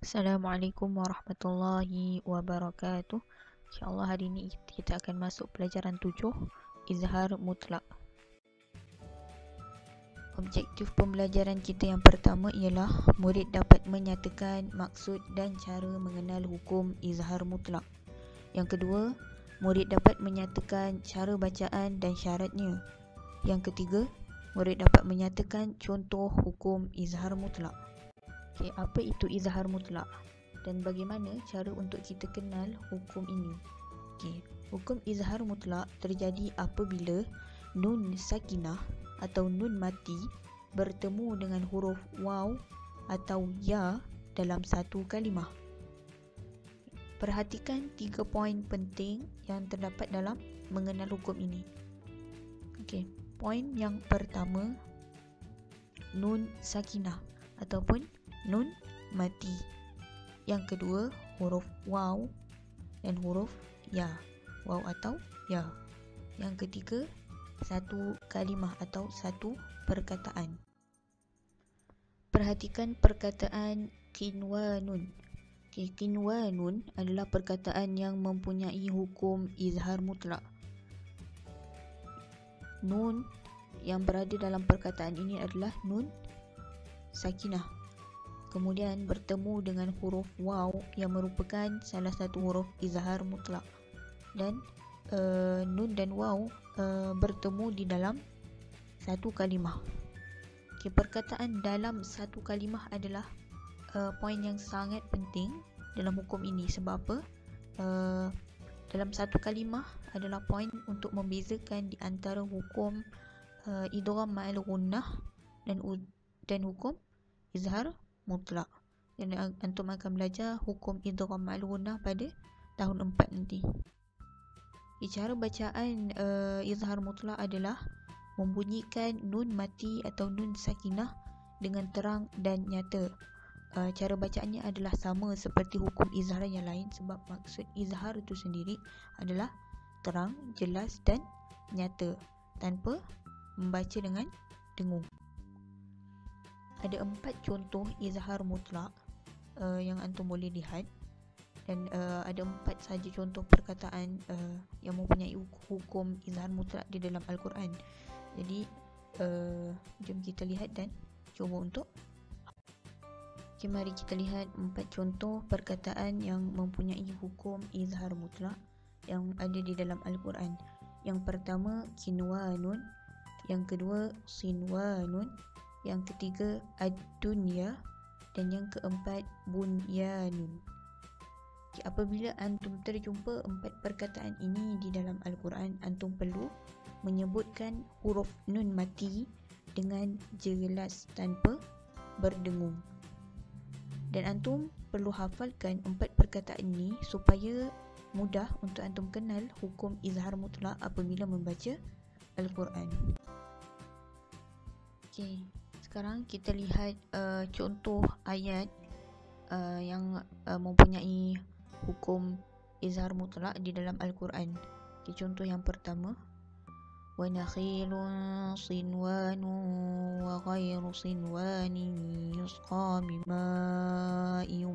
Assalamualaikum warahmatullahi wabarakatuh. InsyaAllah hari ini kita akan masuk pelajaran 7, Izhar Mutlak. Objektif pembelajaran kita yang pertama ialah murid dapat menyatakan maksud dan cara mengenal hukum izhar mutlak. Yang kedua, murid dapat menyatakan cara bacaan dan syaratnya. Yang ketiga, murid dapat menyatakan contoh hukum izhar mutlak. Okay, apa itu izhar mutlak dan bagaimana cara untuk kita kenal hukum ini? Okay, hukum izhar mutlak terjadi apabila nun sakinah atau nun mati bertemu dengan huruf waw atau ya dalam satu kalimah. Perhatikan 3 poin penting yang terdapat dalam mengenal hukum ini. Okay, poin yang pertama, nun sakinah ataupun nun mati. Yang kedua, huruf waw dan huruf ya, waw atau ya. Yang ketiga, satu kalimah atau satu perkataan. Perhatikan perkataan qinwanun. Qinwanun adalah perkataan yang mempunyai hukum izhar mutlak. Nun yang berada dalam perkataan ini adalah nun sakinah. Kemudian bertemu dengan huruf waw yang merupakan salah satu huruf izhar mutlak, dan nun dan waw bertemu di dalam satu kalimah. Okay, perkataan dalam satu kalimah adalah poin yang sangat penting dalam hukum ini. Sebab apa? Dalam satu kalimah adalah poin untuk membezakan di antara hukum idgham ma'al gunnah dan hukum izhar mutlak. Dan antum akan belajar hukum idgham ma'al gunnah pada tahun 4 nanti. Cara bacaan izhar mutlak adalah membunyikan nun mati atau nun sakinah dengan terang dan nyata. Cara bacaannya adalah sama seperti hukum izhar yang lain, sebab maksud izhar itu sendiri adalah terang, jelas dan nyata tanpa membaca dengan dengung. Ada 4 contoh izhar mutlak yang antum boleh lihat, dan ada 4 saja contoh perkataan yang mempunyai hukum izhar mutlak di dalam Al-Quran. Jadi jom kita lihat dan cuba untuk mari kita lihat 4 contoh perkataan yang mempunyai hukum izhar mutlak yang ada di dalam Al-Quran. Yang pertama, kinwanun. Yang kedua, sinwanun. Yang ketiga, ad-dunya. Dan yang keempat, bunyanun. Apabila antum terjumpa 4 perkataan ini di dalam Al-Quran, antum perlu menyebutkan huruf nun mati dengan jelas tanpa berdengung. Dan antum perlu hafalkan 4 perkataan ini supaya mudah untuk antum kenal hukum izhar mutlak apabila membaca Al-Quran. Okey, sekarang kita lihat contoh ayat yang mempunyai hukum izhar mutlak di dalam Al-Quran. Okay, contoh yang pertama, wa nakhilun sinwanun wa ghairu sinwanin yusqa bima'in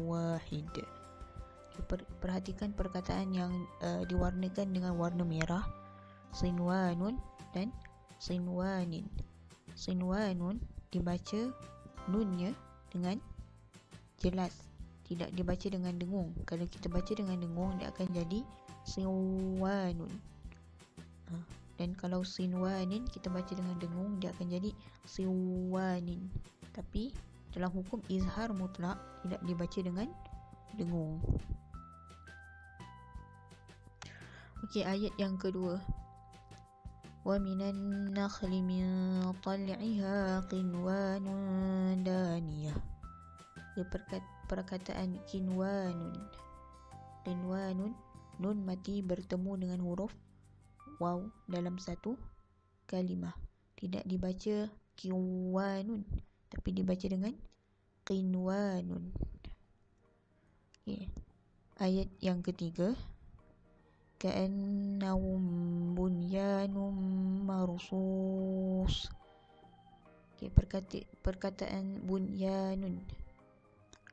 wahid. Okay, perhatikan perkataan yang diwarnakan dengan warna merah, sinwanun dan sinwanin. Sinwanun dibaca nunnya dengan jelas, tidak dibaca dengan dengung. Kalau kita baca dengan dengung, dia akan jadi sinwanun. Dan kalau sinwanin kita baca dengan dengung, dia akan jadi sinwanin. Tapi dalam hukum izhar mutlak tidak dibaca dengan dengung. Okey, ayat yang kedua, wa minan nakhli min tal'iha qinwanun daniyah. Perkataan qinwanun. Qinwanun, nun mati bertemu dengan huruf waw dalam satu kalimah. Tidak dibaca qinwanun, tapi dibaca dengan qinwanun. Okay. Ayat yang ketiga, ka'annahum bunyanun marsus. Okay, perkataan bunyanun.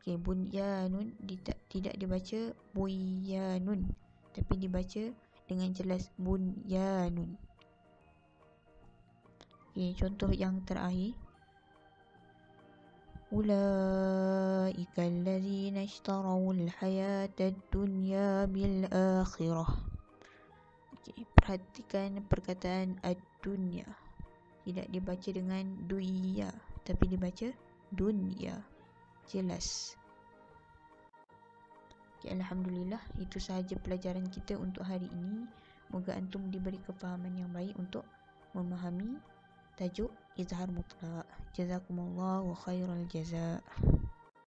Okey, bunyanun tidak dibaca bunyanun, tapi dibaca dengan jelas bunyanun. Okey, contoh yang terakhir. Ulaika allazina ishtarawul hayatad dunya bil akhirah. Okey, perhatikan perkataan ad-dunya. Tidak dibaca dengan duya, tapi dibaca dunya. Jelas. Okay, Alhamdulillah, itu sahaja pelajaran kita untuk hari ini. Moga antum diberi kefahaman yang baik untuk memahami tajuk izhar mutlak. Jazakumullahu khairal jazaa.